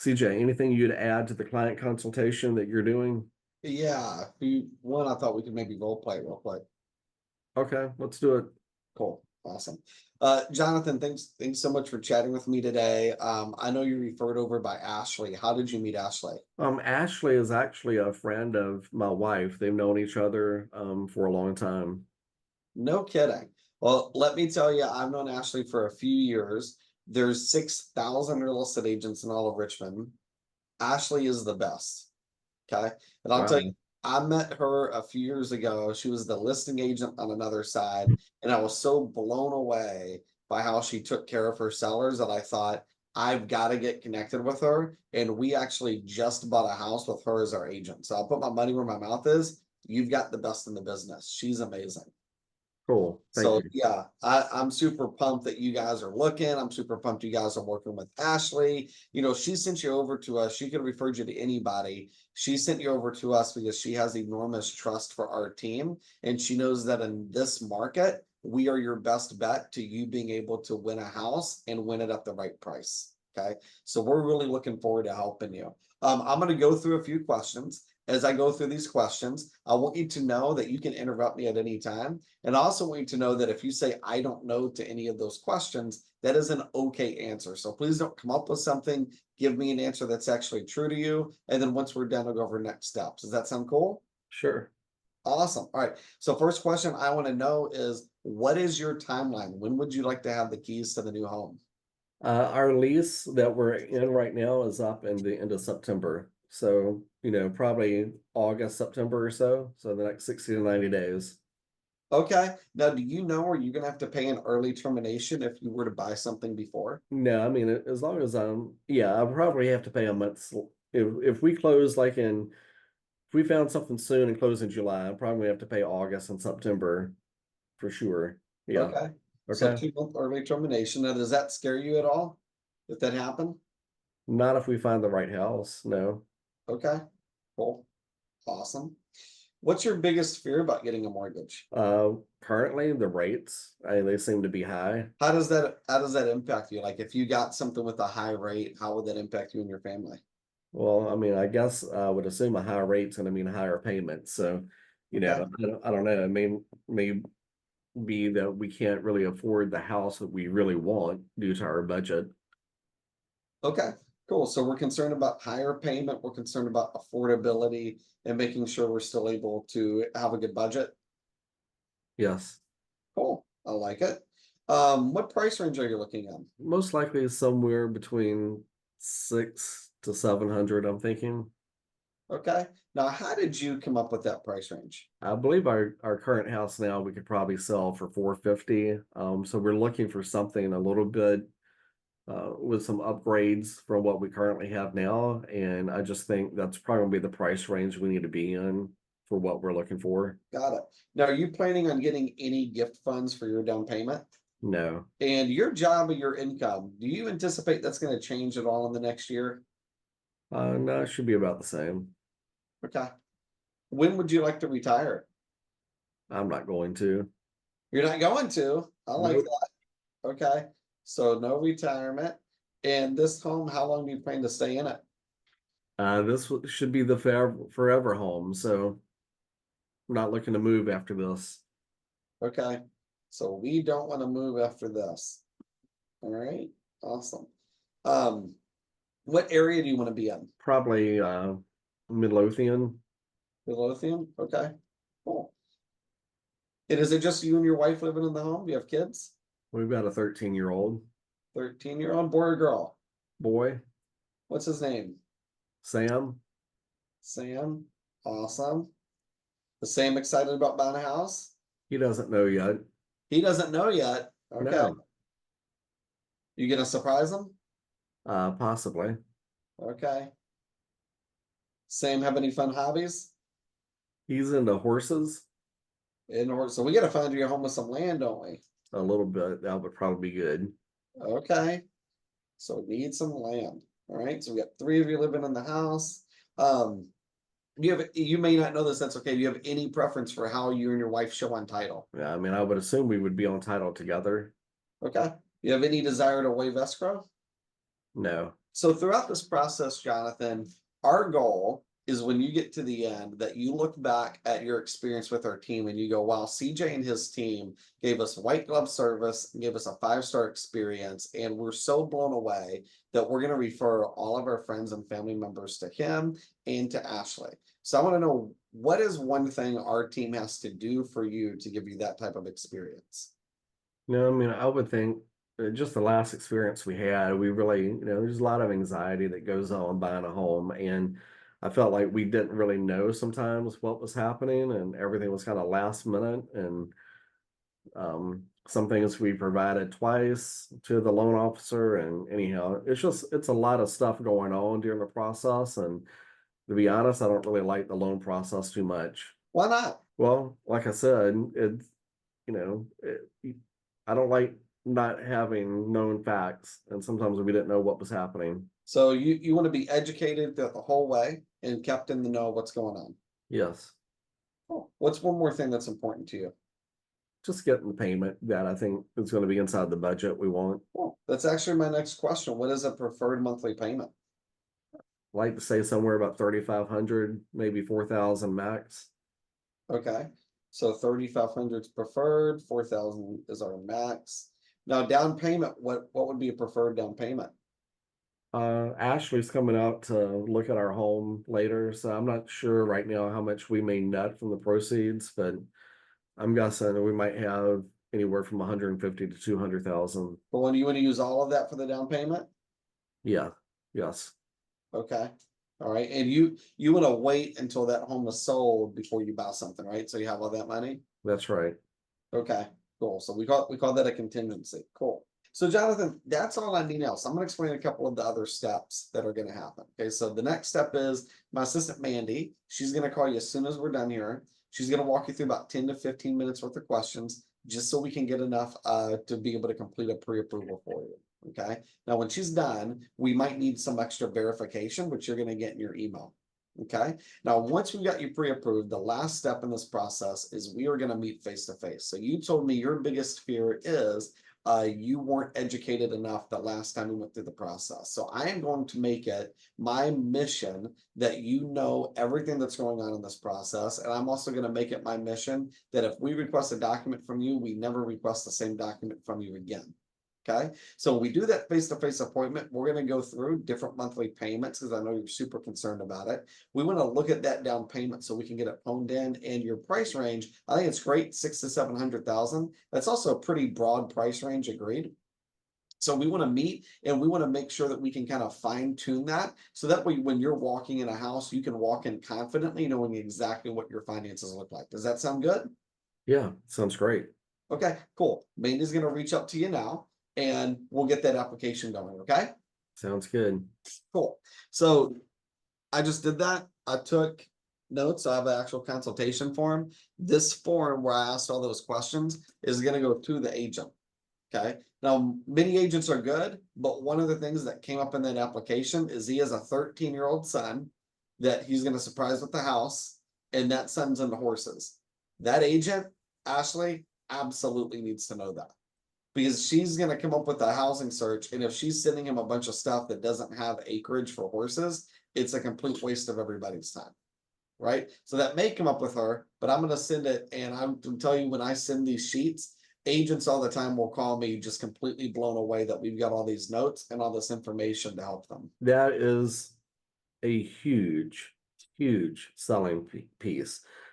CJ, anything you'd add to the client consultation that you're doing? Yeah, one I thought we could maybe role play real quick. Okay, let's do it. Cool, awesome. Jonathan, thanks so much for chatting with me today. I know you referred over by Ashley. How did you meet Ashley? Ashley is actually a friend of my wife. They've known each other for a long time. No kidding. Well, let me tell you, I've known Ashley for a few years. There's 6,000 real estate agents in all of Richmond. Ashley is the best. Okay. And I'll tell you, Wow. I met her a few years ago. She was the listing agent on another side. And I was so blown away by how she took care of her sellers that I thought, I've got to get connected with her. And we actually just bought a house with her as our agent. So I'll put my money where my mouth is. You've got the best in the business. She's amazing. Cool. Thank So you. yeah, I'm super pumped that you guys are looking. I'm super pumped you guys are working with Ashley. You know, she sent you over to us. She could have referred you to anybody. She sent you over to us because she has enormous trust for our team. And she knows that in this market, we are your best bet to you being able to win a house and win it at the right price. Okay. So we're really looking forward to helping you. I'm going to go through a few questions. As I go through these questions, I want you to know that you can interrupt me at any time. And I also want you to know that if you say, I don't know to any of those questions, that is an okay answer. So please don't come up with something. Give me an answer that's actually true to you. And then once we're done, we'll go over next steps. Does that sound cool? Sure. Awesome. All right. So first question I want to know is, what is your timeline? When would you like to have the keys to the new home? Our lease that we're in right now is up in the end of September. So, probably August, September or so. So the next 60 to 90 days. Okay. Now, do you know, are you going to have to pay an early termination if you were to buy something before? No, I mean, as long as yeah, I'll probably have to pay a month's if we close if we found something soon and close in July, I'll probably have to pay August and September for sure. Yeah. Okay. So Okay. 2 month early termination. Now, does that scare you at all if that happened? Not if we find the right house. No. Okay. Cool. Awesome. What's your biggest fear about getting a mortgage? Currently the rates, they seem to be high. How does that impact you? Like if you got something with a high rate, how would that impact you and your family? Well, I mean, I guess I would assume a higher rate's going to mean higher payments. So, Okay. I don't know. It may be that we can't really afford the house that we really want due to our budget. Okay. Cool. So we're concerned about higher payment. We're concerned about affordability and making sure we're still able to have a good budget. Yes. Cool. I like it. What price range are you looking at? Most likely somewhere between 6 to 700, I'm thinking. Okay. Now, how did you come up with that price range? I believe our current house now we could probably sell for 450. So we're looking for something a little bit with some upgrades from what we currently have now. And I just think that's probably the price range we need to be in for what we're looking for. Got it. Now, are you planning on getting any gift funds for your down payment? No. And your job or your income, do you anticipate that's going to change at all in the next year? No, it should be about the same. Okay. When would you like to retire? I'm not going to. You're not going to. I like Nope. that. Okay. So no retirement. And this home, how long do you plan to stay in it? Should be the forever home. So I'm not looking to move after this. Okay. So we don't want to move after this. All right. Awesome. Um, what area do you want to be in? Probably Midlothian. Midlothian? Okay. Cool. And is it just you and your wife living in the home? Do you have kids? We've got a 13-year-old 13-year-old boy or girl? boy, What's his name? Sam. Sam. Awesome. The same excited about buying a house? He doesn't know yet. He doesn't know yet. Okay. No, You gonna surprise him? possibly. Okay. Sam have any fun hobbies? He's into horses In order, so we gotta find you a home with some land, don't we? a little bit. That would probably be good. Okay. So we need some land. All right. So we got three of you living in the house. Um, you may not know this, that's okay. Do you have any preference for how you and your wife show on title? Yeah, I mean, I would assume we would be on title together. Okay. You have any desire to waive escrow? No. So throughout this process, Jonathan, our goal is when you get to the end that you look back at your experience with our team and you go, wow, CJ and his team gave us white glove service, gave us a 5-star experience, and we're so blown away that we're going to refer all of our friends and family members to him and to Ashley. So I want to know, what is one thing our team has to do for you to give you that type of experience? No, I mean, I would think just the last experience we had, we really, there's a lot of anxiety that goes on buying a home. And I felt like we didn't really know sometimes what was happening and everything was kind of last minute. And some things we provided twice to the loan officer. And anyhow, it's a lot of stuff going on during the process. And to be honest, I don't really like the loan process too much. Why not? Well, like I said, you know, it, I don't like not having known facts, and sometimes we didn't know what was happening. So you want to be educated the whole way and kept in the know of what's going on. Yes, Cool. What's one more thing that's important to you? just getting the payment that I think is going to be inside the budget we want. Cool. That's actually my next question. What is a preferred monthly payment? Like to say somewhere about 3,500, maybe 4,000 max. Okay. So 3,500 is preferred, 4,000 is our max. Now down payment, what would be a preferred down payment? Ashley's coming out to look at our home later, so I'm not sure right now how much we may net from the proceeds, but I'm guessing we might have anywhere from 150 to 200,000. But when you want to use all of that for the down payment? Yeah, yes, Okay. All right. And you want to wait until that home is sold before you buy something, right? So you have all that money? that's right. Okay, cool. So we call that a contingency. Cool. So Jonathan, that's all I need now. So I'm gonna explain a couple of the other steps that are gonna happen. Okay, so the next step is my assistant Mandy. She's gonna call you as soon as we're done here. She's gonna walk you through about 10 to 15 minutes worth of questions, just so we can get enough to be able to complete a pre-approval for you. Okay. Now, when she's done, we might need some extra verification, which you're gonna get in your email. Okay. Now, once we got you pre-approved, the last step in this process is we are going to meet face to face. So you told me your biggest fear is you weren't educated enough the last time we went through the process. So I am going to make it my mission that you know everything that's going on in this process. And I'm also going to make it my mission that if we request a document from you, we never request the same document from you again. Okay, so when we do that face-to-face appointment, we're going to go through different monthly payments because I know you're super concerned about it. We want to look at that down payment so we can get it honed in. And your price range, I think it's great, 6 to 700,000. That's also a pretty broad price range, agreed. So we want to meet and we want to make sure that we can kind of fine tune that. So that way, when you're walking in a house, you can walk in confidently knowing exactly what your finances look like. Does that sound good? Yeah, sounds great. Okay, cool. Mandy's going to reach out to you now and we'll get that application going. Okay, Sounds good. cool. So I just did that. I took notes. I have an actual consultation form. This form where I asked all those questions is going to go to the agent. Okay. Now, many agents are good, but one of the things that came up in that application is he has a 13-year-old son that he's going to surprise with the house, and that son's into horses. That agent, Ashley, absolutely needs to know that because she's going to come up with a housing search. And if she's sending him a bunch of stuff that doesn't have acreage for horses, it's a complete waste of everybody's time. Right. So that may come up with her, but I'm going to send it. And I'm to tell you, when I send these sheets, agents all the time will call me just completely blown away that we've got all these notes and all this information to help them. That is a huge, huge selling piece.